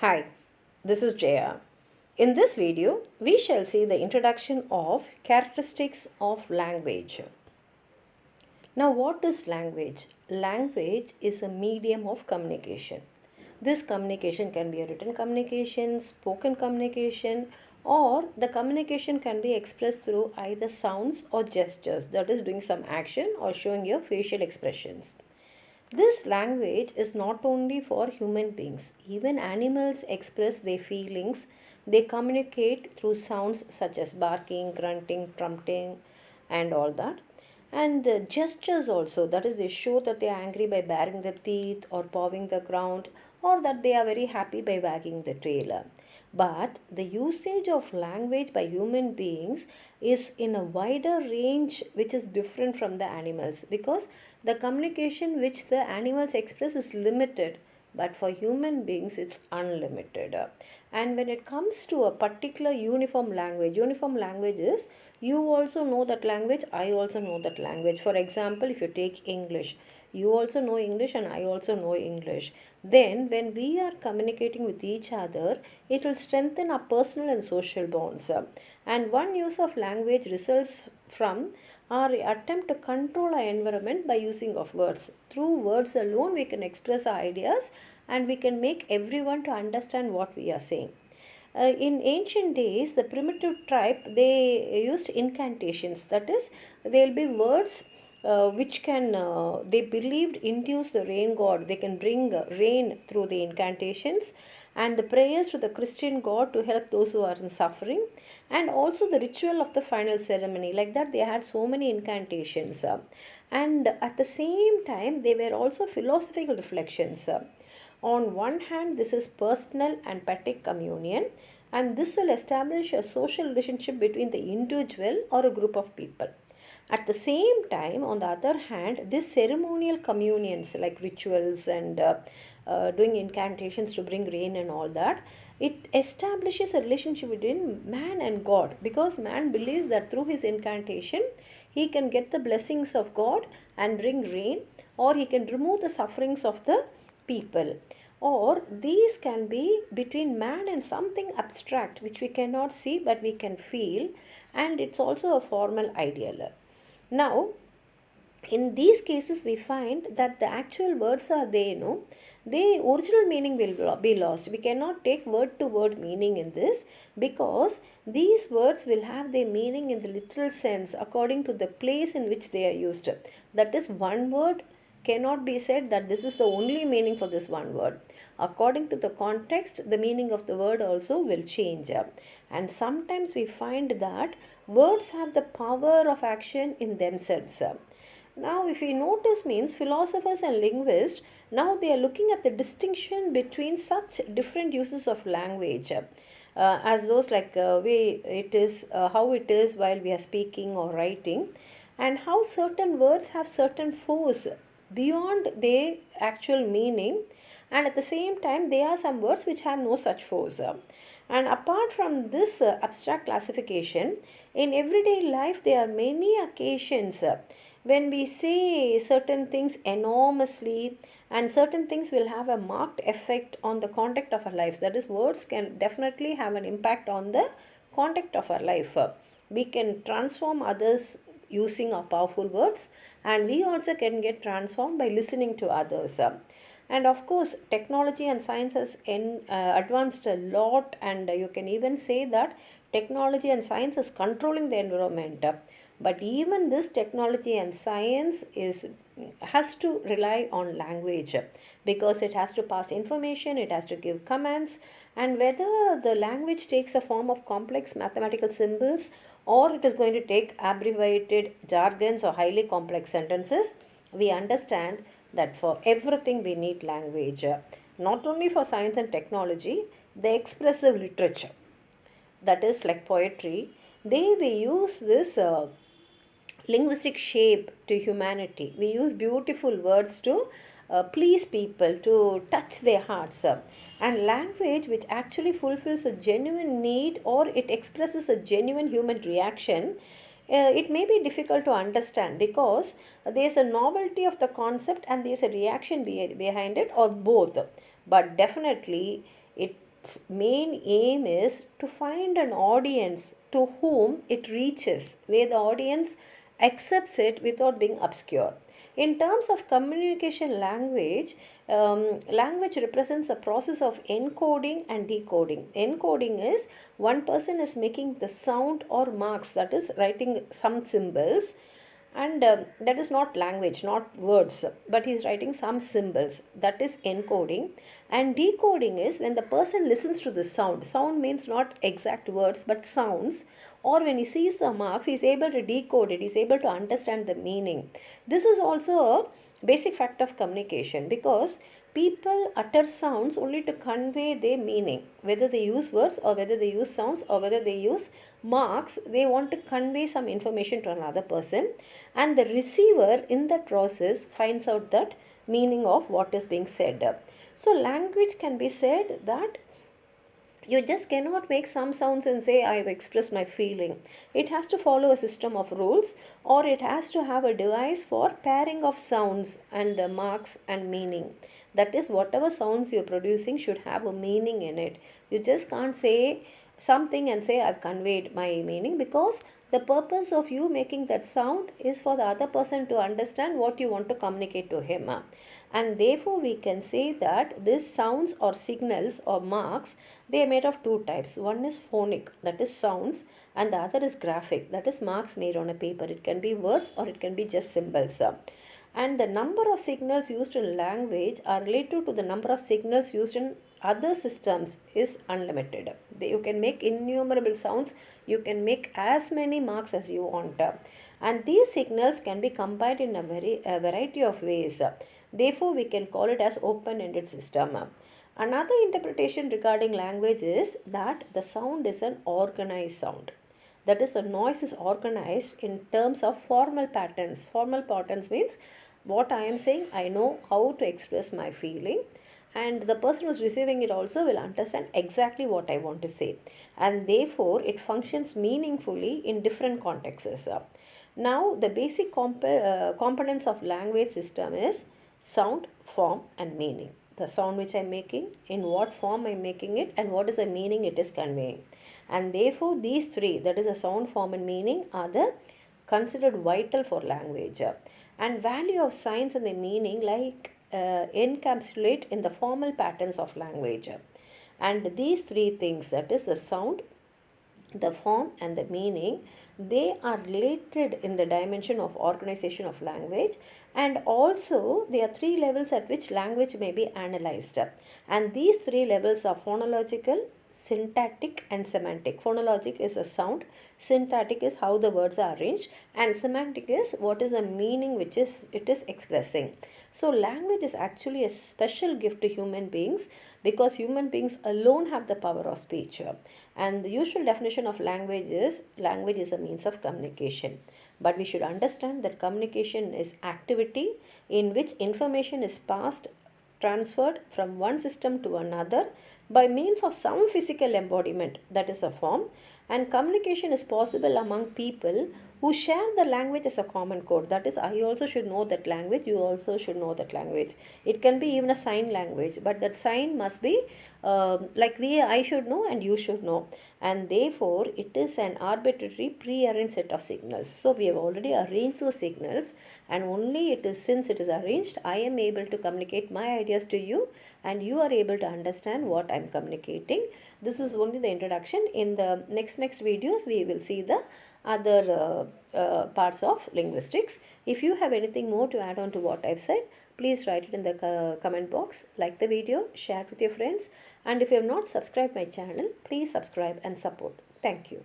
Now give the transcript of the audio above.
Hi, this is Jaya. In this video, we shall see the introduction of characteristics of language. Now, what is language? Language is a medium of communication. This communication can be a written communication, spoken communication, or the communication can be expressed through either sounds or gestures, that is, doing some action or showing your facial expressions. This language is not only for human beings, even animals express their feelings. They communicate through sounds such as barking, grunting, trumpeting, and all that. And gestures also, that is, they show that they are angry by baring their teeth or pawing the ground, or that they are very happy by wagging the tail. But the usage of language by human beings is in a wider range which is different from the animals, because the communication which the animals express is limited, but for human beings it's unlimited. And when it comes to a particular uniform language is, you also know that language, I also know that language. For example, if you take English, you also know English and I also know English. Then when we are communicating with each other, it will strengthen our personal and social bonds. And one use of language results from our attempt to control our environment by using of words. Through words alone we can express our ideas, and we can make everyone to understand what we are saying. In ancient days, the primitive tribe, they used incantations. That is, there will be words which can, they believed, induce the rain god. They can bring rain through the incantations, and the prayers to the Christian god to help those who are in suffering, and also the ritual of the final ceremony. Like that, they had so many incantations. And at the same time, they were also philosophical reflections. On one hand, this is personal and pathetic communion, and this will establish a social relationship between the individual or a group of people. At the same time, on the other hand, these ceremonial communions like rituals and doing incantations to bring rain and all that, it establishes a relationship between man and God, because man believes that through his incantation he can get the blessings of God and bring rain, or he can remove the sufferings of the people. Or these can be between man and something abstract which we cannot see but we can feel, and it's also a formal ideal. Now, in these cases we find that the actual words are there, the original meaning will be lost. We cannot take word to word meaning in this, because these words will have their meaning in the literal sense according to the place in which they are used. That is, one word cannot be said that this is the only meaning for this one word. According to the context, the meaning of the word also will change. And sometimes we find that words have the power of action in themselves. Now, if we notice, means philosophers and linguists, now they are looking at the distinction between such different uses of language. As those like how it is while we are speaking or writing, and how certain words have certain force beyond their actual meaning, and at the same time there are some words which have no such force. And apart from this abstract classification, in everyday life there are many occasions when we say certain things enormously, and certain things will have a marked effect on the context of our lives. That is, words can definitely have an impact on the context of our life. We can transform others using our powerful words, and we also can get transformed by listening to others. And of course, technology and science has advanced a lot, and you can even say that technology and science is controlling the environment. But even this technology and science has to rely on language, because it has to pass information, it has to give commands, and whether the language takes a form of complex mathematical symbols, or it is going to take abbreviated jargons or highly complex sentences, we understand that for everything we need language. Not only for science and technology, the expressive literature, that is like poetry, we use this linguistic shape to humanity. We use beautiful words to please people, to touch their hearts. And language which actually fulfills a genuine need, or it expresses a genuine human reaction, it may be difficult to understand, because there is a novelty of the concept and there is a reaction behind it, or both. But definitely it its main aim is to find an audience to whom it reaches, where the audience accepts it without being obscure. In terms of communication language, language represents a process of encoding and decoding. Encoding is one person is making the sound or marks, that is writing some symbols, and that is not language, not words, but he is writing some symbols, that is encoding. And decoding is when the person listens to the sound means not exact words but sounds, or when he sees the marks he is able to decode it, he is able to understand the meaning. This is also a basic fact of communication, because people utter sounds only to convey their meaning, whether they use words or whether they use sounds or whether they use marks, they want to convey some information to another person, and the receiver in that process finds out that meaning of what is being said. So language can be said that you just cannot make some sounds and say I've expressed my feeling. It has to follow a system of rules, or it has to have a device for pairing of sounds and marks and meaning. That is, whatever sounds you're producing should have a meaning in it. You just can't say something and say I've conveyed my meaning, because the purpose of you making that sound is for the other person to understand what you want to communicate to him. And therefore we can say that these sounds or signals or marks, they are made of two types. One is phonic, that is sounds, and the other is graphic, that is marks made on a paper. It can be words or it can be just symbols. And the number of signals used in language are related to the number of signals used in other systems is unlimited. You can make innumerable sounds, you can make as many marks as you want, and these signals can be combined in a variety of ways. Therefore we can call it as open-ended system. Another interpretation regarding language is that the sound is an organized sound. That is, the noise is organized in terms of formal patterns. Formal patterns means what I am saying, I know how to express my feeling, and the person who is receiving it also will understand exactly what I want to say, and therefore it functions meaningfully in different contexts. Now the basic components of language system is sound, form and meaning. The sound which I am making, in what form I am making it, and what is the meaning it is conveying. And therefore these three, that is the sound, form and meaning, are the considered vital for language. And value of signs and the meaning encapsulate in the formal patterns of language. And these three things, that is the sound, the form and the meaning, they are related in the dimension of organization of language, and also there are three levels at which language may be analyzed, and these three levels are phonological, syntactic and semantic. Phonologic is a sound, syntactic is how the words are arranged, and semantic is what is the meaning which it is expressing. So language is actually a special gift to human beings, because human beings alone have the power of speech. And the usual definition of language is a means of communication. But we should understand that communication is activity in which information is passed, transferred from one system to another by means of some physical embodiment, that is a form. And communication is possible among people who share the language as a common code. That is, I also should know that language, you also should know that language. It can be even a sign language, but that sign must be I should know and you should know. And therefore, it is an arbitrary pre-arranged set of signals. So we have already arranged those signals, and only it is since it is arranged, I am able to communicate my ideas to you, and you are able to understand what I am communicating. This is only the introduction. In the next videos, we will see the other parts of linguistics. If you have anything more to add on to what I've said, please write it in the comment box. Like the video, share it with your friends, and if you have not subscribed my channel, please subscribe and support. Thank you.